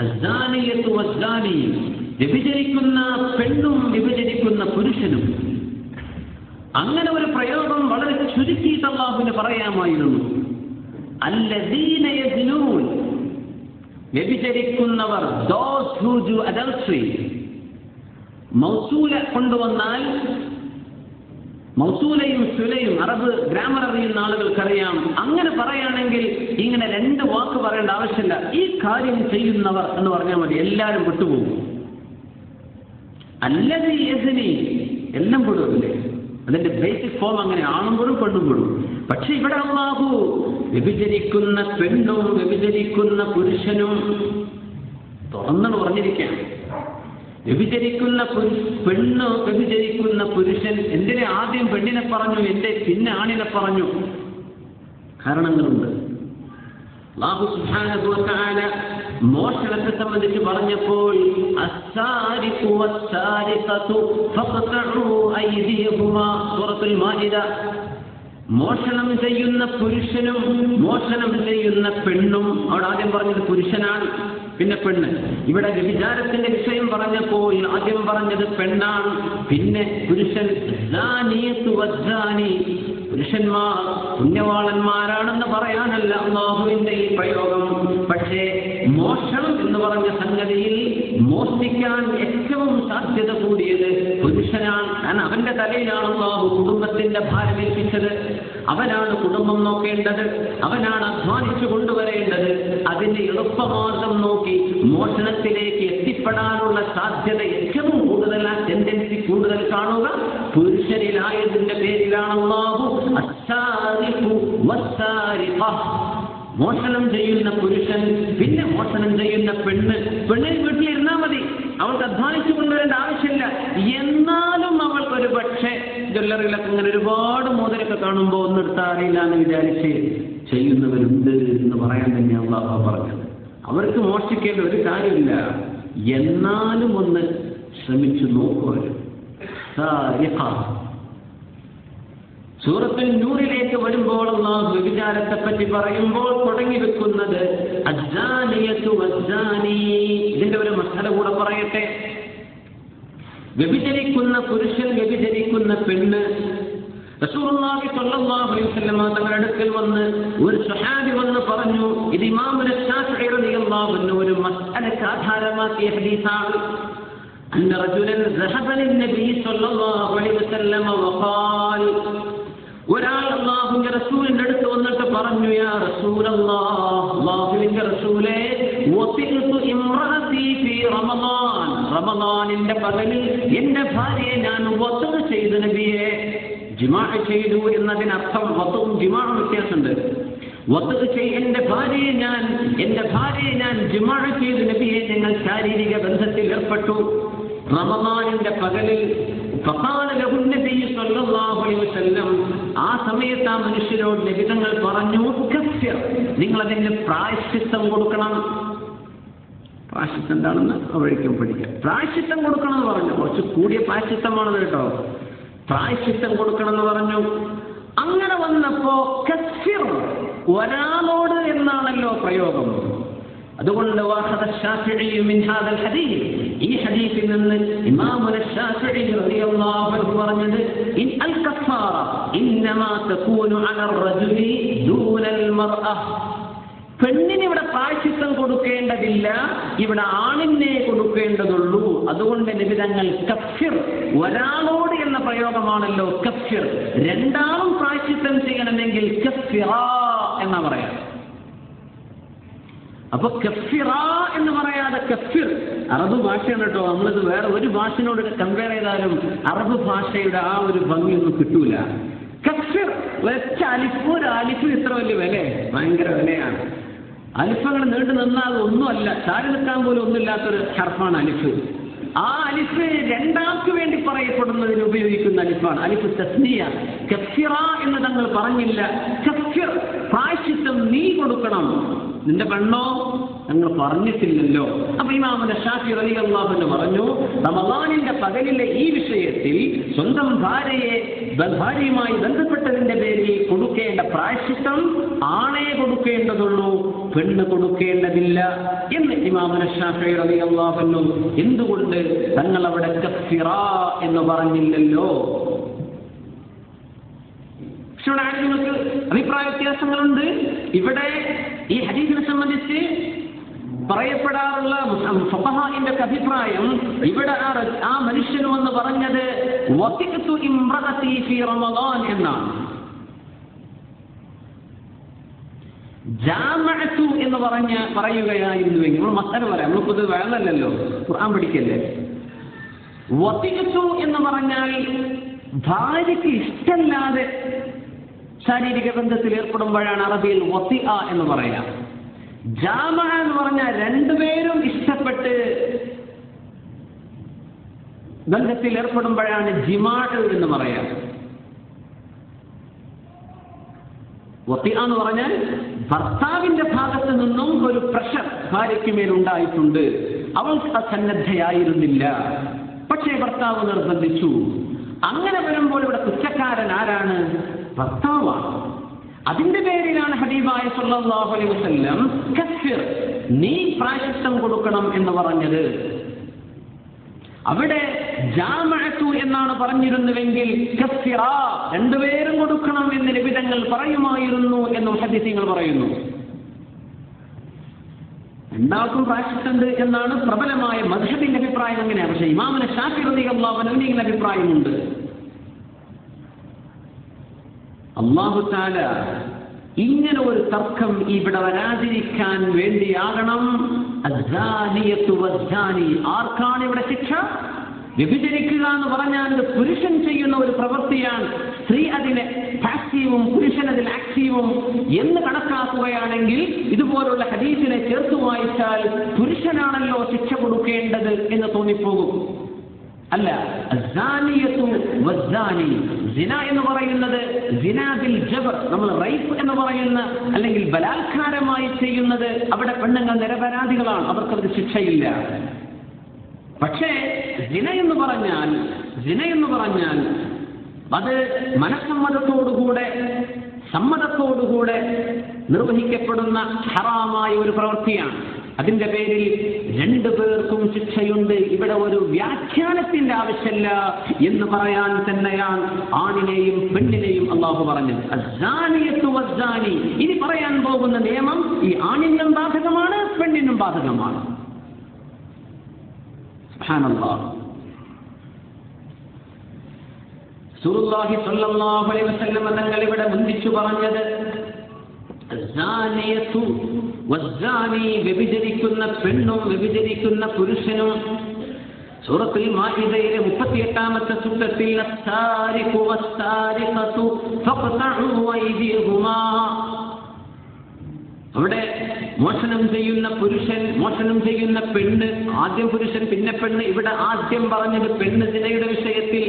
അസ്സാനിയത്തു വസ്സാനി, വ്യഭിചരിക്കുന്ന പെണ്ണും വ്യഭിചരിക്കുന്ന പുരുഷനും. അങ്ങനെ ഒരു പ്രയോഗം വളരെ ചുരുക്കിയിട്ട് അല്ലാഹുവിന് പറയാമായിരുന്നു. അല്ലദീന യസ്നൂൻ, വ്യഭിചരിക്കുന്നവർ, those who do adultery. മൗസൂല കൊണ്ടുവന്നാൽ, മൗസൂലയും സുലയും അറബ് ഗ്രാമർ അറിയുന്ന ആളുകൾക്കറിയാം. അങ്ങനെ പറയുകയാണെങ്കിൽ ഇങ്ങനെ രണ്ട് വാക്ക് പറയേണ്ട ആവശ്യമില്ല. ഈ കാര്യം ചെയ്യുന്നവർ എന്ന് പറഞ്ഞാൽ മതി, എല്ലാവരും വിട്ടുപോകും. അല്ലദീ യസ്നി, എല്ലാം പെടുമല്ലേ? അതിന്റെ ബേസിക് ഫോം അങ്ങനെ, ആണുമ്പോഴും പെണ്ണുമ്പോഴും. പക്ഷെ ഇവിടെ അല്ലാഹു വ്യഭിചരിക്കുന്ന പെണ്ണും വ്യഭിചരിക്കുന്ന പുരുഷനും തുറന്നു പറഞ്ഞിരിക്കാം. വ്യഭിചരിക്കുന്ന പെണ്ണ്, വ്യഭിചരിക്കുന്ന പുരുഷൻ. എന്തിനെ ആദ്യം പെണ്ണിനെ പറഞ്ഞു, എന്റെ പിന്നെ ആണിനെ പറഞ്ഞു? കാരണങ്ങളുണ്ട്. അല്ലാഹു സുബ്ഹാനഹു വ തആല മോഷണത്തെ സംബന്ധിച്ച് പറഞ്ഞപ്പോൾ അസ്സാരിഖു വസ്സാരിഖതു ഫഖ്തഉ അയ്ദിയഹുമാ, സൂറത്തുൽ മാഇദ. മോഷണം ചെയ്യുന്ന പുരുഷനും മോഷണം ചെയ്യുന്ന പെണ്ണും. അവിടെ ആദ്യം പറഞ്ഞത് പുരുഷനാണ്, പിന്നെ പെണ്ണ്. ഇവിടെ വ്യഭിചാരത്തിന്റെ വിഷയം പറഞ്ഞപ്പോൾ ആദ്യം പറഞ്ഞത് പെണ്ണാണ്, പിന്നെ പുരുഷൻ. പുരുഷന്മാർ പുണ്യവാളന്മാരാണെന്ന് പറയാനല്ല അല്ലാഹുവിന്റെ ഈ പ്രയോഗം. പക്ഷേ മോഷണം എന്ന് പറഞ്ഞ സംഗതിയിൽ മോഷ്ടിക്കാൻ ഏറ്റവും സാധ്യത കൂടിയത് പുരുഷനാണ്. കാരണം അവന്റെ തലയിലാണ് അല്ലാഹു കുടുംബത്തിന്റെ ഭാരമേൽപ്പിച്ചത്. അവനാണ് കുടുംബം നോക്കേണ്ടത്, അവനാണ് അധ്വാനിച്ചു കൊണ്ടുവരേണ്ടത്. അതിന്റെ എളുപ്പമാർഗം നോക്കി മോഷണത്തിലേക്ക് എത്തിപ്പെടാനുള്ള സാധ്യത ഏറ്റവും കൂടുതൽ, ആ ടെൻഡൻസി കൂടുതൽ കാണുക പുരുഷനിലായതിന്റെ പേരിലാണ് അല്ലാഹു അസ്സാരിഖു വസ്സാരിഖ. മോഷണം ചെയ്യുന്ന പുരുഷൻ, പിന്നെ മോഷണം ചെയ്യുന്ന പെണ്ണ്. പെണ്ണിന് വീട്ടിലിരുന്നാൽ മതി, അവൾക്ക് അധ്വാനിച്ചു കൊണ്ടുവരേണ്ട ആവശ്യമില്ല. എന്നാലും അവൾക്കൊരു പക്ഷേ ജ്വല്ലറിയിലൊക്കെ ഇങ്ങനെ ഒരുപാട് മോതിരൊക്കെ കാണുമ്പോൾ ഒന്നെടുത്താൽ അറിയില്ല എന്ന് വിചാരിച്ച് ചെയ്യുന്നവരുണ്ട് എന്ന് പറയാൻ തന്നെ അല്ലാഹു പറഞ്ഞത്. അവർക്ക് മോഷ്ടിക്കേണ്ട ഒരു കാര്യമില്ല, എന്നാലും ഒന്ന് ശ്രമിച്ചു നോക്കുക. സൂറത്തുൽ നൂറിലേക്ക് വരുമ്പോൾ അല്ലാഹു വ്യഭിചാരത്തെ പറ്റി പറയുമ്പോൾ തുടങ്ങി വെക്കുന്നത് അസ്സാനിയത്തു വസ്സാനി. ഇതിന്റെ ഒരു മസാല കൂടെ പറയട്ടെ. വ്യഭിചരിക്കുന്ന പുരുഷൻ, വ്യഭിചരിക്കുന്ന പെണ്ണ്. റസൂലുള്ളാഹി സ്വല്ലല്ലാഹു അലൈഹി വസല്ലം തങ്ങളുടെ അടുക്കൽ വന്ന് ഒരു സ്വഹാബി വന്ന് പറഞ്ഞു, ഇത് ഇമാം ശാഫിഈ റളിയല്ലാഹു അൻഹു ഒരു മസ്അലക്ക് ആധാരമാക്കിയ ഹദീസാണ്. അന്ന റജുലൻ ذهب للنبي صلى الله عليه وسلم وقال, ഒരാൾ അല്ലാഹുവിന്റെ റസൂലിന്റെ അടുത്ത് വന്നിട്ട് പറഞ്ഞു, യാ റസൂലല്ലാഹ്, അല്ലാഹുവിന്റെ റസൂലേ, വതിഅതു ഇംറഅതി ഫീ റമളാൻ, റമളാനിന്റെ പകലിൽ എന്റെ ഭാര്യയെ ഞാൻ വത്അ ചെയ്തു നബിയെ. ജിമാഅ ചെയ്തു എന്നതിനർത്ഥം വത്അഉം ജിമാഅും വ്യത്യാസമുണ്ട്. വത്അ എന്റെ ഭാര്യയെ ഞാൻ ജിമാഅ ചെയ്തു നബിയെ, ഞങ്ങൾ ശാരീരിക ബന്ധത്തിൽ ഏർപ്പെട്ടു റമളാനിന്റെ പകലിൽ. ഫഖാല ലഹു നബി സ്വല്ലല്ലാഹു അലൈഹി വസല്ലം, ആ സമയത്ത് ആ മനുഷ്യരോട് നബി തങ്ങൾ പറഞ്ഞു, കഫ്ഫിർ, നിങ്ങൾ അതിന് പ്രായശ്ചിത്തം കൊടുക്കണം. പ്രായശ്ചിത്തം എന്താണെന്ന് അവഴിക്കും പഠിക്കാം. പ്രായശ്ചിത്തം കൊടുക്കണം എന്ന് പറഞ്ഞു. കുറച്ച് കൂടിയ പ്രായശ്ചിത്തമാണത് കേട്ടോ. പ്രായശ്ചിത്തം കൊടുക്കണം എന്ന് പറഞ്ഞു. അങ്ങനെ വന്നപ്പോ കഫ്ഫിർ, ഒരാളോട് എന്നാണല്ലോ പ്രയോഗം. അതുകൊണ്ട് ഈ ഹദീസിൽ നിന്ന് ഇമാമുന ശാഫിഈ റളിയല്ലാഹു അൻഹു പറഞ്ഞത്, ഇൻ അൽ കഫാറ ഇന്നമാ തകൂനു അലർ റജുലി ദൂനൽ മർഅ. പെണ്ണിന് ഇവിടെ പ്രായശ്ചിത്തം കൊടുക്കേണ്ടതില്ല, ഇവിടെ ആണിനെ കൊടുക്കേണ്ടതുള്ളൂ. അതുകൊണ്ട് നിബിധങ്ങൾ കഫ്ഫിർ, ഒരാളോട് എന്ന പ്രയോഗമാണല്ലോ കഫ്ഫിർ. രണ്ടാളും പ്രായശ്ചിത്തം ചെയ്യണമെങ്കിൽ കഫ്ഫിറ എന്നാ പറയാം. അപ്പൊ കഫ്ഫിറ എന്ന് പറയാതെ കഫ്ഫിർ അറബ് ഭാഷയാണ് കേട്ടോ. നമ്മളിത് വേറെ ഒരു ഭാഷയോട് കമ്പയർ ചെയ്താലും അറബ് ഭാഷയുടെ ആ ഒരു ഭംഗിയൊന്നും കിട്ടൂല. കഫ്ഫിർ വെച്ച അലിഫ്, ഒരു അലിഫിന് ഇത്ര വലിയ വില, ഭയങ്കര വിലയാണ്. അലിഫങ്ങൾ നീണ്ടു നിന്നാൽ ഒന്നുമല്ല, ചാടി നിൽക്കാൻ പോലും ഒന്നുമില്ലാത്തൊരു ഹർഫാണ് അലിഫ്. ആ അലിഫ് രണ്ടാൾക്ക് വേണ്ടി പറയപ്പെടുന്നതിന് ഉപയോഗിക്കുന്ന അലിഫാണ്, അലിഫ് തസ്നിയ. കഫ്ഫിറ എന്ന് തങ്ങൾ പറഞ്ഞില്ല. കഫ്ഫിർ, പ്രായശ്ചിത്തം നീ കൊടുക്കണം, നിന്റെ പെണ്ണോ ഞങ്ങൾ പറഞ്ഞിട്ടില്ലല്ലോ. അപ്പൊ ഇമാമുന ശാഫിഈ റളിയല്ലാഹു അൻഹു പറഞ്ഞു, റമളാനിന്റെ പകലിലെ ഈ വിഷയത്തിൽ സ്വന്തം ഭാര്യയെ ഭാര്യയുമായി ബന്ധപ്പെട്ടതിന്റെ പേരിൽ കൊടുക്കേണ്ട പ്രായശ്ചിത്തം ആണേ കൊടുക്കേണ്ടതുള്ളൂ, പെണ്ണ് കൊടുക്കേണ്ടതില്ല എന്ന് ഇമാം ശാഫിഈ റളിയല്ലാഹു അൻഹു എന്തുകൊണ്ട് തങ്ങൾ അവിടെ കഫിറ എന്ന് പറഞ്ഞില്ലല്ലോ? നിങ്ങൾക്ക് അഭിപ്രായ വ്യത്യാസങ്ങളുണ്ട്. ഇവിടെ ഈ ഹദീസിനെ സംബന്ധിച്ച് പറയപ്പെടാറുള്ള ഫഖഹാഇന്റെ അഭിപ്രായം, ഇവിടെ ആ മനുഷ്യനും എന്ന് പറഞ്ഞത് വസിഖ്തു ഇംറഅതി ഫീ റമളാൻ എന്നാണ്. ജാമഅതു എന്ന് പറയുകയായിരുന്നുവെങ്കിൽ നമ്മൾ മസല പറയാം, നമ്മളിപ്പത് വേണമല്ലോ, ഖുർആൻ പഠിക്കല്ലേ. വസിഖ്തു എന്ന് പറഞ്ഞാൽ ഭാര്യയ്ക്ക് ഇഷ്ടമില്ലാതെ ശാരീരിക ബന്ധത്തിൽ ഏർപ്പെടുമ്പോഴാണ് അറബിയിൽ വസിഅ എന്ന് പറയാം. ജാമഅ എന്ന് പറഞ്ഞാൽ രണ്ടുപേരും ഇഷ്ടപ്പെട്ട് ബന്ധത്തിൽ ഏർപ്പെടുമ്പോഴാണ് ജിമാഅ് എന്ന് പറയാം. വസിഅ എന്ന് പറഞ്ഞാൽ ഭർത്താവിന്റെ ഭാഗത്ത് നിന്നും ഒരു പ്രഷർ ഭാര്യയ്ക്ക് മേലുണ്ടായിട്ടുണ്ട്. അവൾക്ക് സന്നദ്ധയായിരുന്നില്ല, പക്ഷേ ഭർത്താവ് നിർബന്ധിച്ചു. അങ്ങനെ വരുമ്പോൾ ഇവിടെ കുറ്റക്കാരൻ ആരാണ്? ഭർത്താവാണ്. അതിന്റെ പേരിലാണ് ഹബീബായ സല്ലല്ലാഹു അലൈഹി വസല്ലം കഫിർ, നീ പ്രായശ്ചിത്തം കൊടുക്കണം എന്ന് പറഞ്ഞത്. അവിടെ ജാമഅതു എന്നാണ് പറഞ്ഞിരുന്നുവെങ്കിൽ കഫിറ, രണ്ടുപേരും കൊടുക്കണം എന്ന് നബി തങ്ങൾ പറയുമായിരുന്നു എന്നും ഹദീസുകൾ പറയുന്നു. രണ്ടാൾക്കും പ്രായശ്ചിത്തമുണ്ട് എന്നാണ് പ്രബലമായ മദ്ഹബിന്റെ അഭിപ്രായം. അങ്ങനെയാണ്. പക്ഷേ ഇമാം ശാഫിഈ റളിയല്ലാഹു അൻഹു ഇങ്ങനെ അഭിപ്രായമുണ്ട്. അല്ലാഹു തആല ഇങ്ങനെ ഒരു തർക്കം ഇവിടെ വരാതിരിക്കാൻ വേണ്ടിയാകണം അസ്സാനിയത്തു വസ്സാനി. ആർക്കാണ് ഇവിടെ ശിക്ഷ? വ്യഭിചരിക്കുക എന്ന് പറഞ്ഞാൽ ഇത് പുരുഷൻ ചെയ്യുന്ന ഒരു പ്രവൃത്തിയാണ്. സ്ത്രീ അതിനെ പാസീവും പുരുഷൻ അതിൽ ആക്റ്റീവും എന്ന് കണക്കാക്കുകയാണെങ്കിൽ ഇതുപോലുള്ള ഹദീസിനെ ചേർത്ത് വായിച്ചാൽ പുരുഷനാണല്ലോ ശിക്ഷ കൊടുക്കേണ്ടത് എന്ന് തോന്നിപ്പോകും. അല്ല, അസ്സാനിയത്തു വസ്സാനി, സിന എന്ന് പറയുന്നത് സിനാ ബിൽ ജബർ, നമ്മൾ റൈപ്പ് എന്ന് പറയുന്ന അല്ലെങ്കിൽ ബലാത്കാരമായി ചെയ്യുന്നത്, അവിടെ പെണ്ണുങ്ങൾ നിരപരാധികളാണ്, അവർക്കത് ശിക്ഷയില്ല. പക്ഷേ സിന എന്ന് പറഞ്ഞാൽ അത് സമ്മതത്തോടുകൂടെ നിർവഹിക്കപ്പെടുന്ന ഹറാമായ ഒരു പ്രവൃത്തിയാണ്. അതിന്റെ പേരിൽ രണ്ടു പേർക്കും ശിക്ഷയുണ്ട്. ഇവിടെ ഒരു വ്യാഖ്യാനത്തിന്റെ ആവശ്യമില്ല എന്ന് പറയാൻ തന്നെയാണ് ആണിനെയും പെണ്ണിനെയും അല്ലാഹു പറഞ്ഞത്. അസ്സാനിയത്തു വസ്സാനി, ഇനി പറയാൻ പോകുന്ന നിയമം ഈ ആണിനും ബാധകമാണ്, പെണ്ണിനും ബാധകമാണ്. സുബ്ഹാനല്ലാഹ്. റസൂലുള്ളാഹി സ്വല്ലല്ലാഹു അലൈഹി വസല്ലം തങ്ങൾ ഇവിടെ മുൻപിച്ചു പറഞ്ഞത് അസ്സാനിയത്തു വസ്സാനി, വ്യഭിചരിക്കുന്ന പെണ്ണും വ്യഭിചരിക്കുന്ന പുരുഷനും. സൂറത്തുൽ മാഇദയിലെ 38ാമത്തെ സൂക്തത്തിൽ അസ്സാരിഖു വസ്സാരിഖതു ഫഖ്തഉ അയ്ദിയഹുമാ, അവിടെ മോഷണം ചെയ്യുന്ന പുരുഷൻ, മോഷണം ചെയ്യുന്ന പെണ്ണ്, ആദ്യം പുരുഷൻ പിന്നെ പെണ്ണ്. ഇവിടെ ആദ്യം പറഞ്ഞത് പെണ്ണ് സിനയുടെ വിഷയത്തിൽ,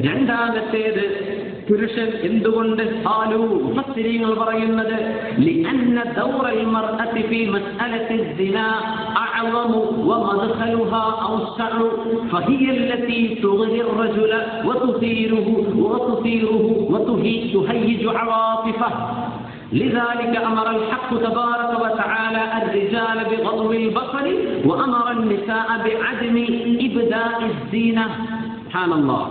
രണ്ടാമത്തേത് പുരുഷൻ. എന്തുകൊണ്ട്? മുഫസ്സിരീങ്ങൾ പറയുന്നത് ലിഅന്ന ദൗറൽ മർഅതി ഫീ മസ്അലത്തി الزنا أعظم ومدخلها أوسع فهي التي تغري الرجل وتثيره وتهيج عواطفه. لذلك أمر الحق تبارك وتعالى الرجال بغض البصر وأمر النساء بعدم إبداء الزينة. سبحان الله.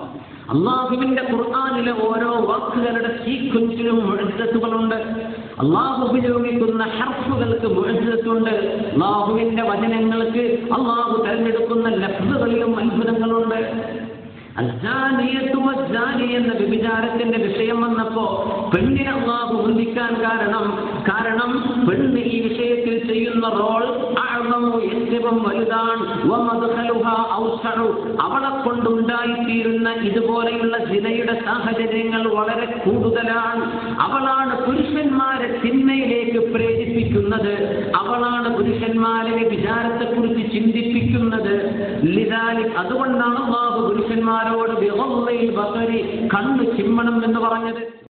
അള്ളാഹുവിന്റെ ഖുർആനിലെ ഓരോ വാക്കുകളുടെ സീക്വൻസിലും മുഅ്ജിസത്തുകളുണ്ട്. അള്ളാഹു ഉപയോഗിക്കുന്ന ഹർഫുകൾക്ക് മുഅ്ജിസത്തുണ്ട്. അള്ളാഹുവിന്റെ വചനങ്ങൾക്ക് അള്ളാഹു തെരഞ്ഞെടുക്കുന്ന ലഫ്ളുകളിലും അത്ഭുതങ്ങളുണ്ട്. അസ്സാനിയത്തു വസ്സാനി എന്ന വ്യഭിചാരത്തിന്റെ വിഷയം വന്നപ്പോ പെണ്ണിനെ അല്ലാഹു മുന്തിക്കാൻ കാരണം പെണ്ണ് ഈ വിഷയത്തിൽ ചെയ്യുന്ന റോൾ ഏറ്റവും വലുതാണ്. അവളെ കൊണ്ടുണ്ടായിത്തീരുന്ന ഇതുപോലെയുള്ള സിനയുടെ സാഹചര്യങ്ങൾ വളരെ കൂടുതലാണ്. അവളാണ് പുരുഷന്മാരെ തിന്മയിലേക്ക് പ്രേരിപ്പിക്കുന്നത്. അവളാണ് പുരുഷന്മാരെ വ്യഭിചാരത്തെക്കുറിച്ച് ചിന്തിപ്പിക്കുന്നത്. അതുകൊണ്ടാണ് അല്ലാഹു പുരുഷന്മാരോട് കണ്ണ് ചിമ്മണം എന്ന് പറഞ്ഞത്.